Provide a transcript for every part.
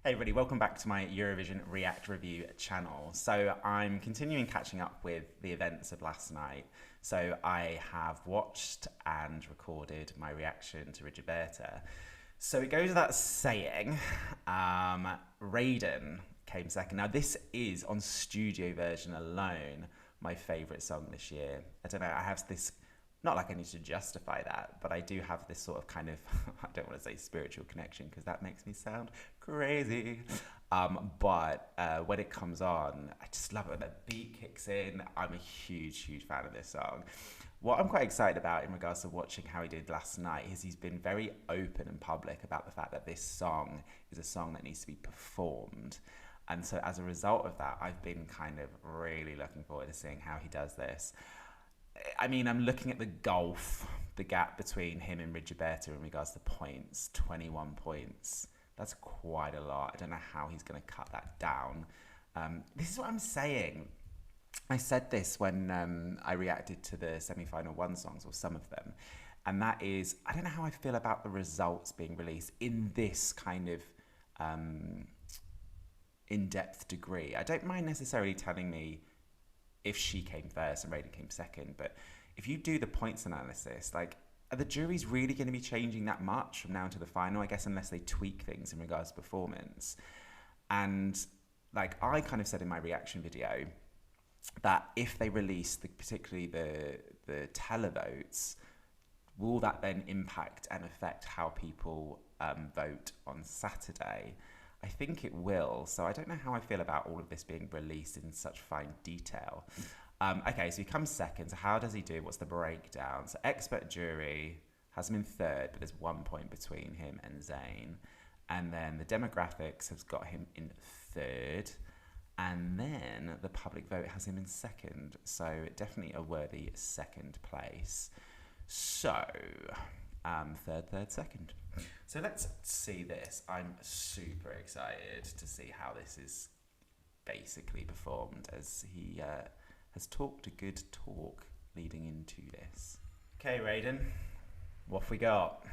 Hey everybody, welcome back to my Eurovision React Review channel. So I'm continuing catching up with the events of last night. So I have watched and recorded my reaction to Rigoberta. So it goes without saying, Rayden came second. Now this is, on studio version alone, my favourite song this year. I don't know, I have this, not like I need to justify that, but I do have this sort of kind of, I don't want to say spiritual connection because that makes me sound crazy. But when it comes on, I just love it when the beat kicks in. I'm a huge fan of this song. What I'm quite excited about in regards to watching how he did last night is he's been very open and public about the fact that this song is a song that needs to be performed. And so as a result of that, I've been kind of really looking forward to seeing how he does this. I mean, I'm looking at the gap between him and Rigoberta in regards to points, 21 points. That's quite a lot. I don't know how he's going to cut that down. This is what I'm saying. I said this when I reacted to the semi-final one songs, or some of them. And that is, I don't know how I feel about the results being released in this kind of in-depth degree. I don't mind necessarily telling me if she came first and Rayden came second, but if you do the points analysis, like, are the juries really going to be changing that much from now to the final? I guess unless they tweak things in regards to performance. And like I kind of said in my reaction video, that if they release particularly the televotes, will that then impact and affect how people vote on Saturday? I think it will, so I don't know how I feel about all of this being released in such fine detail. Okay, so he comes second, so how does he do? What's the breakdown? So expert jury has him in third, but there's 1 point between him and XEINN. And then the demographics has got him in third, and then the public vote has him in second, so definitely a worthy second place. So, third, second. So let's see this. I'm super excited to see how this is basically performed, as he has talked a good talk leading into this. Okay, Rayden, what have we got?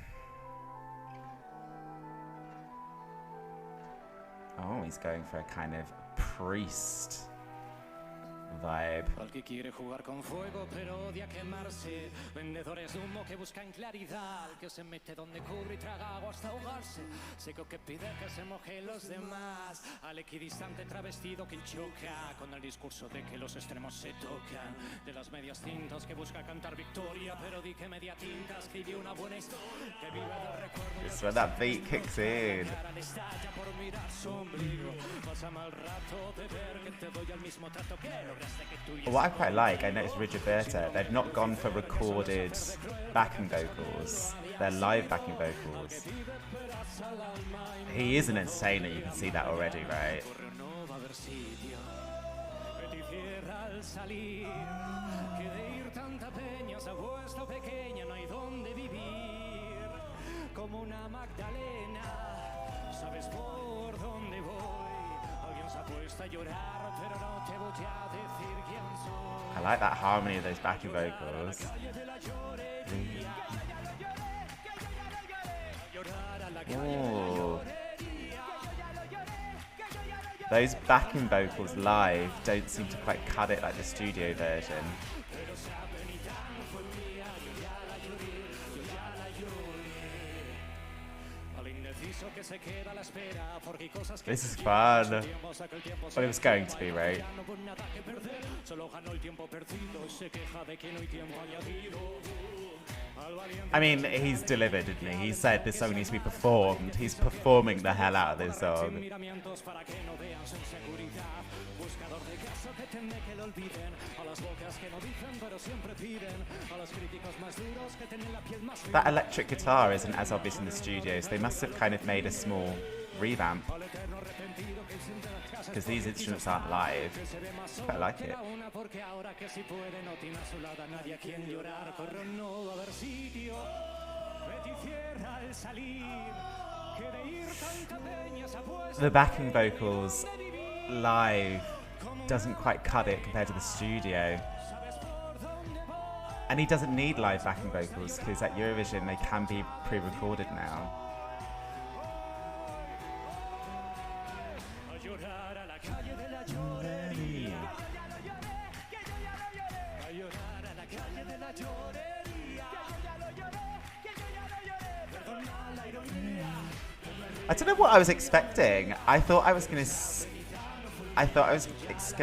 Oh, he's going for a kind of priest vibe. Al que quiere jugar con fuego pero odia quemarse. Vendedores de humo que buscan claridad. Al que se mete donde cubre y traga agua hasta ahogarse. Seco que pide que se mojen los demás. Al equidistante travestido que choca con el discurso de que los extremos se tocan. De las medias tintas que busca cantar victoria pero di que media tinta escribió una buena historia. Que vive del recuerdo. It's when that beat kicks in. Por mirar su ombligo. Pasa mal rato de ver que te doy al mismo trato que What I quite like, I noticed Rigoberta, they've not gone for recorded backing vocals, they're live backing vocals. He is an entertainer, you can see that already, right? I like that harmony of those backing vocals. Ooh. Those backing vocals live don't seem to quite cut it like the studio version. This is fun. Well, it was going to be, right? I mean, he's delivered, didn't he? He said this song needs to be performed. He's performing the hell out of this song. That electric guitar isn't as obvious in the studio, so they must have kind of made a small revamp, because these instruments aren't live. I like it. The backing vocals live doesn't quite cut it compared to the studio. And he doesn't need live backing vocals because at Eurovision they can be pre-recorded now. llorar a la calle de la llorería. A llorar a la calle de la llorería. Perdona la ironía. I don't know what I was expecting. I thought I was gonna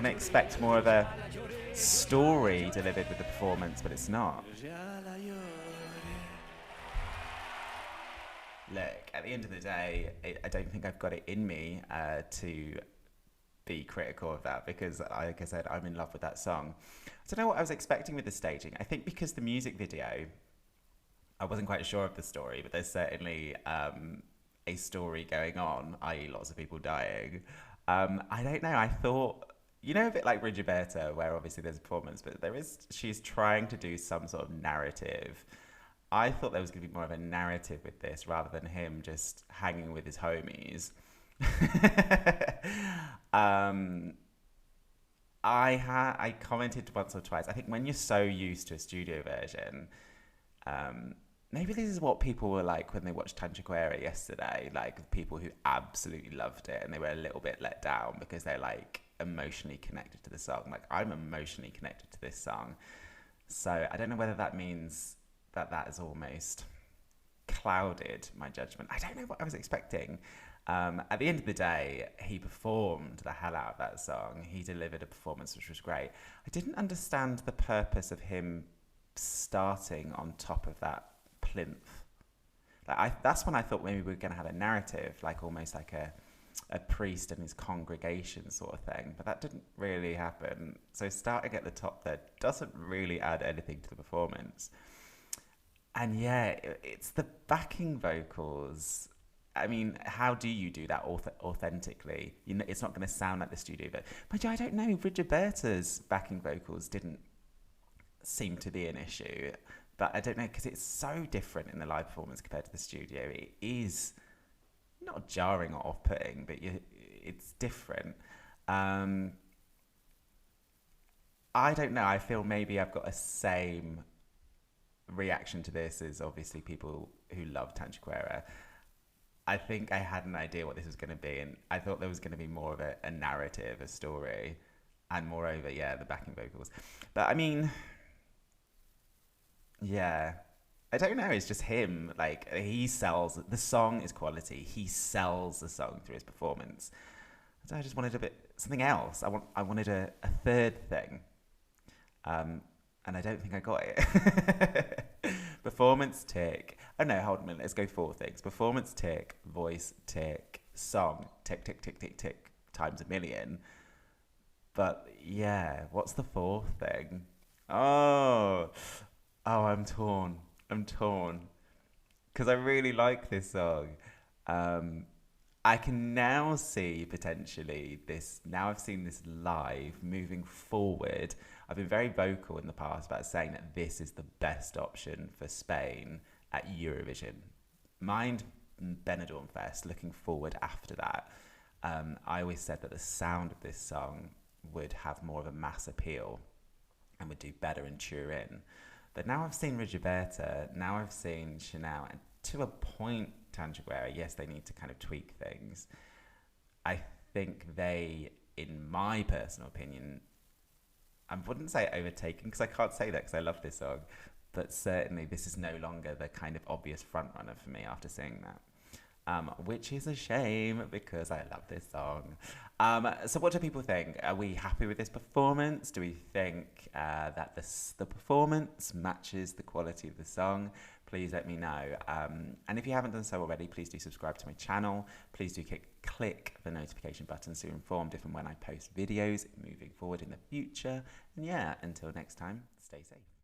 expect more of a story delivered with the performance, but it's not. Look, at the end of the day, I don't think I've got it in me to be critical of that because, like I said, I'm in love with that song. I don't know what I was expecting with the staging. I think because the music video, I wasn't quite sure of the story, but there's certainly a story going on, i.e. lots of people dying. I don't know, I thought, you know, a bit like Rigoberta, where obviously there's a performance, but she's trying to do some sort of narrative. I thought there was going to be more of a narrative with this rather than him just hanging with his homies. I commented once or twice. I think when you're so used to a studio version, maybe this is what people were like when they watched Tanchaquera yesterday, like people who absolutely loved it and they were a little bit let down because they're like emotionally connected to the song. Like I'm emotionally connected to this song. So I don't know whether that means that has almost clouded my judgment. I don't know what I was expecting. At the end of the day, he performed the hell out of that song. He delivered a performance which was great. I didn't understand the purpose of him starting on top of that plinth. That's when I thought maybe we were going to have a narrative, like almost like a priest and his congregation sort of thing. But that didn't really happen. So starting at the top there doesn't really add anything to the performance. And yeah, it's the backing vocals. I mean, how do you do that authentically? You know, it's not going to sound like the studio. But I don't know. Rigoberta's backing vocals didn't seem to be an issue. But I don't know, because it's so different in the live performance compared to the studio. It is not jarring or off-putting, but it's different. I don't know. I feel maybe I've got a same reaction to this as obviously people who love Tanchaquera. I think I had an idea what this was going to be, and I thought there was going to be more of a narrative, a story, and moreover, yeah, the backing vocals. But I mean, yeah, I don't know. It's just him. Like, he sells the song is quality. He sells the song through his performance. So I just wanted a bit something else. I wanted a third thing. And I don't think I got it. Performance, tick. Oh no, hold on a minute. Let's go 4 things. Performance, tick. Voice, tick. Song, tick, tick, tick, tick, tick, times a million. But yeah, what's the 4th thing? Oh, I'm torn. Because I really like this song. I can now see potentially this, now I've seen this live, moving forward. I've been very vocal in the past about saying that this is the best option for Spain at Eurovision. Mind Benidorm Fest, looking forward after that. I always said that the sound of this song would have more of a mass appeal and would do better in Turin. But now I've seen Rigoberta, now I've seen Chanel, and to a point, Tanchaquera, yes, they need to kind of tweak things. I think they, in my personal opinion, I wouldn't say overtaken, because I can't say that because I love this song, but certainly this is no longer the kind of obvious front runner for me after seeing that. Which is a shame because I love this song. So what do people think? Are we happy with this performance? Do we think that the performance matches the quality of the song? Please let me know. And if you haven't done so already, please do subscribe to my channel. Please do click the notification button so you're informed if and when I post videos moving forward in the future. And yeah, until next time, stay safe.